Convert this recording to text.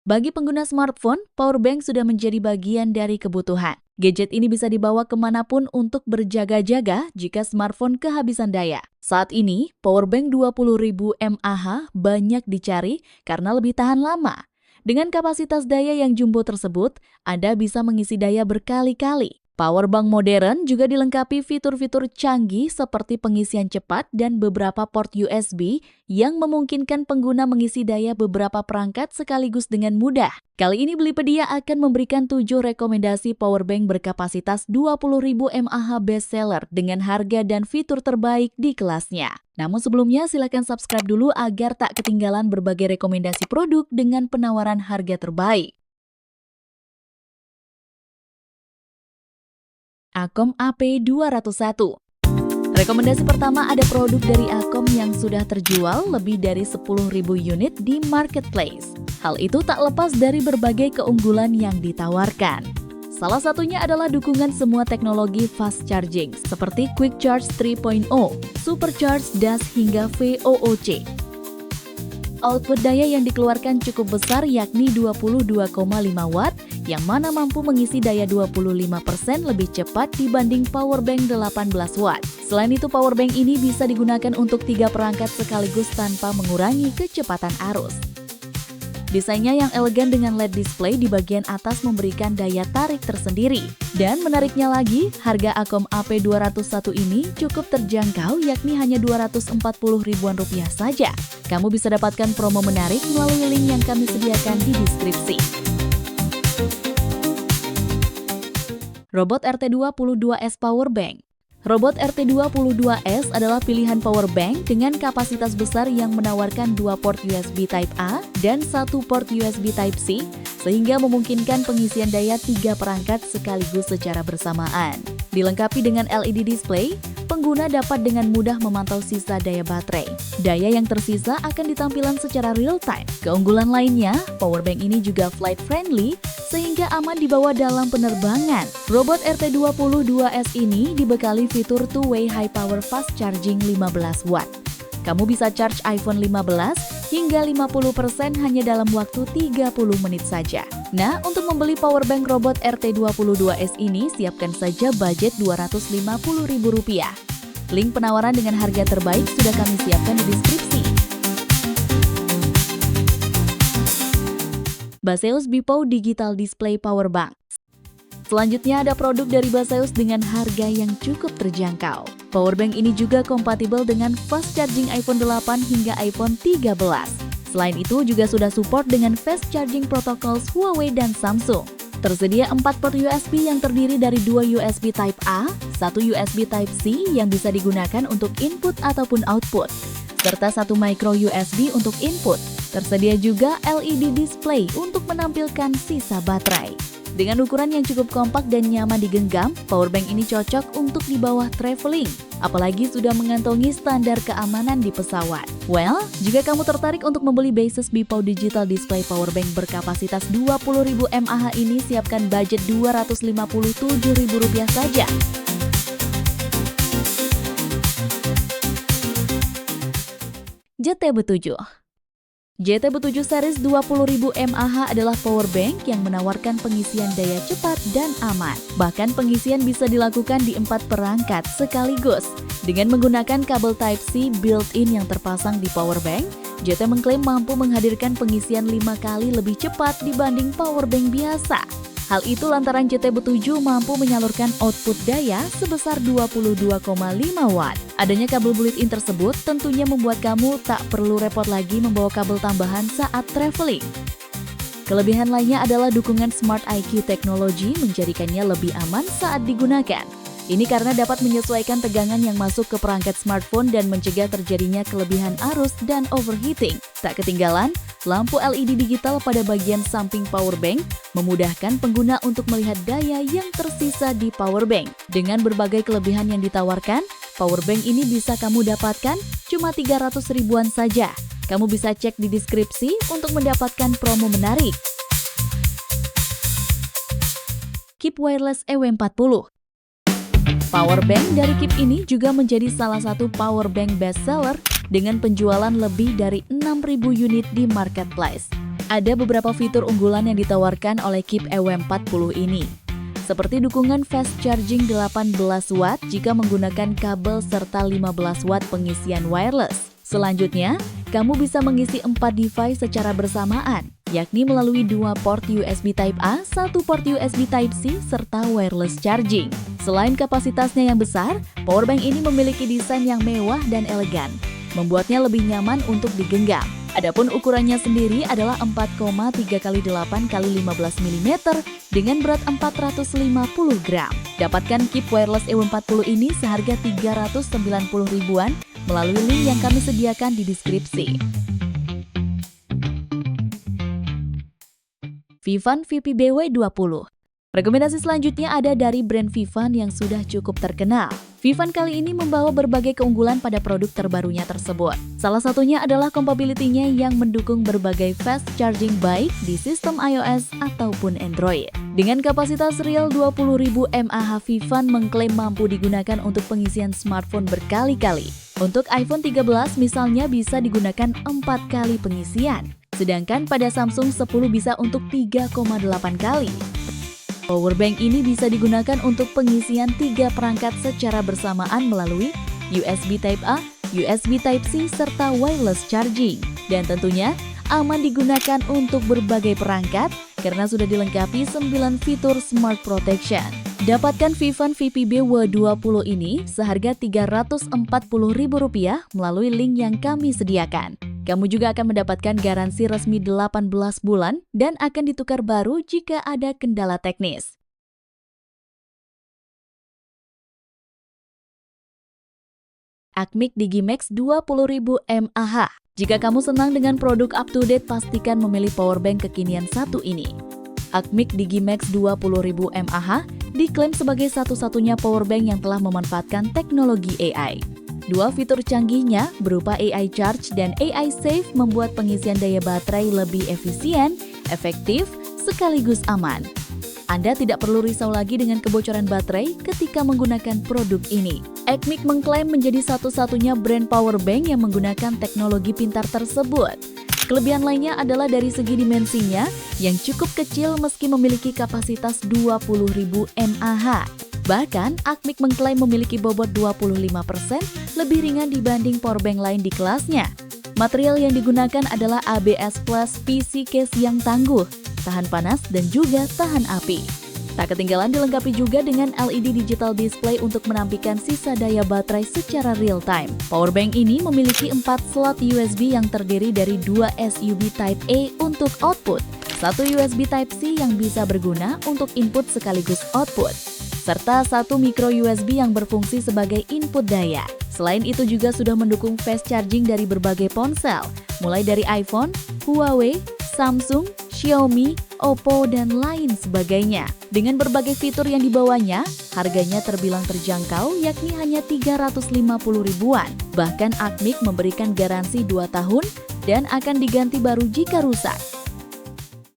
Bagi pengguna smartphone, powerbank sudah menjadi bagian dari kebutuhan. Gadget ini bisa dibawa kemanapun untuk berjaga-jaga jika smartphone kehabisan daya. Saat ini, powerbank 20.000 mAh banyak dicari karena lebih tahan lama. Dengan kapasitas daya yang jumbo tersebut, Anda bisa mengisi daya berkali-kali. Powerbank modern juga dilengkapi fitur-fitur canggih seperti pengisian cepat dan beberapa port USB yang memungkinkan pengguna mengisi daya beberapa perangkat sekaligus dengan mudah. Kali ini Blipedia akan memberikan 7 rekomendasi powerbank berkapasitas 20.000 mAh bestseller dengan harga dan fitur terbaik di kelasnya. Namun sebelumnya silakan subscribe dulu agar tak ketinggalan berbagai rekomendasi produk dengan penawaran harga terbaik. Acom AP201. Rekomendasi pertama ada produk dari Acom yang sudah terjual lebih dari 10.000 unit di marketplace. Hal itu tak lepas dari berbagai keunggulan yang ditawarkan. Salah satunya adalah dukungan semua teknologi fast charging seperti Quick Charge 3.0, Supercharge DAS hingga VOOC. Output daya yang dikeluarkan cukup besar yakni 22,5 Watt yang mana mampu mengisi daya 25% lebih cepat dibanding powerbank 18 Watt. Selain itu powerbank ini bisa digunakan untuk 3 perangkat sekaligus tanpa mengurangi kecepatan arus. Desainnya yang elegan dengan LED display di bagian atas memberikan daya tarik tersendiri. Dan menariknya lagi, harga Acom AP201 ini cukup terjangkau yakni hanya 240 ribuan rupiah saja. Kamu bisa dapatkan promo menarik melalui link yang kami sediakan di deskripsi. Robot RT22S Powerbank. Robot RT22S adalah pilihan powerbank dengan kapasitas besar yang menawarkan 2 port USB Type A dan 1 port USB Type C, sehingga memungkinkan pengisian daya 3 perangkat sekaligus secara bersamaan. Dilengkapi dengan LED display, pengguna dapat dengan mudah memantau sisa daya baterai. Daya yang tersisa akan ditampilan secara real-time. Keunggulan lainnya, powerbank ini juga flight friendly, sehingga aman dibawa dalam penerbangan. Robot RT22S ini dibekali fitur two-way high power fast charging 15 Watt. Kamu bisa charge iPhone 15 hingga 50% hanya dalam waktu 30 menit saja. Nah, untuk membeli powerbank robot RT22S ini, siapkan saja budget Rp250.000. Link penawaran dengan harga terbaik sudah kami siapkan di deskripsi. Baseus Bepow Digital Display Powerbank. Selanjutnya ada produk dari Baseus dengan harga yang cukup terjangkau. Powerbank ini juga kompatibel dengan fast charging iPhone 8 hingga iPhone 13. Selain itu juga sudah support dengan fast charging protocols Huawei dan Samsung. Tersedia 4 port USB yang terdiri dari 2 USB Type A, 1 USB Type C yang bisa digunakan untuk input ataupun output, serta 1 micro USB untuk input. Tersedia juga LED display untuk menampilkan sisa baterai. Dengan ukuran yang cukup kompak dan nyaman digenggam, powerbank ini cocok untuk di bawah traveling, apalagi sudah mengantongi standar keamanan di pesawat. Well, jika kamu tertarik untuk membeli Baseus Bepow Digital Display Powerbank berkapasitas 20.000 mAh ini, siapkan budget Rp257.000 saja. JTB7. JTB7 series 20.000 mAh adalah powerbank yang menawarkan pengisian daya cepat dan aman. Bahkan pengisian bisa dilakukan di 4 perangkat sekaligus. Dengan menggunakan kabel Type-C built-in yang terpasang di powerbank, JT mengklaim mampu menghadirkan pengisian 5 kali lebih cepat dibanding powerbank biasa. Hal itu lantaran JTB7 mampu menyalurkan output daya sebesar 22,5 Watt. Adanya kabel built-in tersebut tentunya membuat kamu tak perlu repot lagi membawa kabel tambahan saat traveling. Kelebihan lainnya adalah dukungan Smart IQ teknologi menjadikannya lebih aman saat digunakan. Ini karena dapat menyesuaikan tegangan yang masuk ke perangkat smartphone dan mencegah terjadinya kelebihan arus dan overheating. Tak ketinggalan, lampu LED digital pada bagian samping powerbank memudahkan pengguna untuk melihat daya yang tersisa di powerbank. Dengan berbagai kelebihan yang ditawarkan, powerbank ini bisa kamu dapatkan cuma 300 ribuan saja. Kamu bisa cek di deskripsi untuk mendapatkan promo menarik. Keep Wireless EW40. Powerbank dari Keep ini juga menjadi salah satu powerbank bestseller dengan penjualan lebih dari 6.000 unit di marketplace. Ada beberapa fitur unggulan yang ditawarkan oleh Keep EW40 ini, seperti dukungan fast charging 18 watt jika menggunakan kabel serta 15 watt pengisian wireless. Selanjutnya, kamu bisa mengisi 4 device secara bersamaan, yakni melalui 2 port USB Type-A, 1 port USB Type-C, serta wireless charging. Selain kapasitasnya yang besar, powerbank ini memiliki desain yang mewah dan elegan, membuatnya lebih nyaman untuk digenggam. Adapun ukurannya sendiri adalah 4,3x8x15 mm dengan berat 450 gram. Dapatkan Keep Wireless EW40 ini seharga 390 ribuan melalui link yang kami sediakan di deskripsi. Vivan VP-BW 20. Rekomendasi selanjutnya ada dari brand Vivan yang sudah cukup terkenal. Vivan kali ini membawa berbagai keunggulan pada produk terbarunya tersebut. Salah satunya adalah compatibility-nya yang mendukung berbagai fast charging baik di sistem iOS ataupun Android. Dengan kapasitas real 20.000 mAh, Vivan mengklaim mampu digunakan untuk pengisian smartphone berkali-kali. Untuk iPhone 13 misalnya bisa digunakan 4 kali pengisian, sedangkan pada Samsung 10 bisa untuk 3,8 kali. Powerbank ini bisa digunakan untuk pengisian 3 perangkat secara bersamaan melalui USB Type-A, USB Type-C, serta wireless charging. Dan tentunya aman digunakan untuk berbagai perangkat karena sudah dilengkapi 9 fitur Smart Protection. Dapatkan Vivan VP-BW 20 ini seharga Rp340.000 melalui link yang kami sediakan. Kamu juga akan mendapatkan garansi resmi 18 bulan dan akan ditukar baru jika ada kendala teknis. Acmic Digimax 20.000 mAh. Jika kamu senang dengan produk up-to-date, pastikan memilih powerbank kekinian satu ini. Acmic Digimax 20.000 mAh diklaim sebagai satu-satunya powerbank yang telah memanfaatkan teknologi AI. Dua fitur canggihnya berupa AI Charge dan AI Save membuat pengisian daya baterai lebih efisien, efektif, sekaligus aman. Anda tidak perlu risau lagi dengan kebocoran baterai ketika menggunakan produk ini. Acmic mengklaim menjadi satu-satunya brand powerbank yang menggunakan teknologi pintar tersebut. Kelebihan lainnya adalah dari segi dimensinya yang cukup kecil meski memiliki kapasitas 20.000 mAh. Bahkan, Acmic mengklaim memiliki bobot 25% lebih ringan dibanding powerbank lain di kelasnya. Material yang digunakan adalah ABS Plus PC case yang tangguh, tahan panas, dan juga tahan api. Tak ketinggalan dilengkapi juga dengan LED digital display untuk menampilkan sisa daya baterai secara real time. Powerbank ini memiliki 4 slot USB yang terdiri dari 2 SUB Type A untuk output, 1 USB Type C yang bisa berguna untuk input sekaligus output, serta 1 micro USB yang berfungsi sebagai input daya. Selain itu juga sudah mendukung fast charging dari berbagai ponsel, mulai dari iPhone, Huawei, Samsung, Xiaomi, Oppo, dan lain sebagainya. Dengan berbagai fitur yang dibawanya, harganya terbilang terjangkau yakni hanya 350 ribuan. Bahkan Acmic memberikan garansi 2 tahun dan akan diganti baru jika rusak.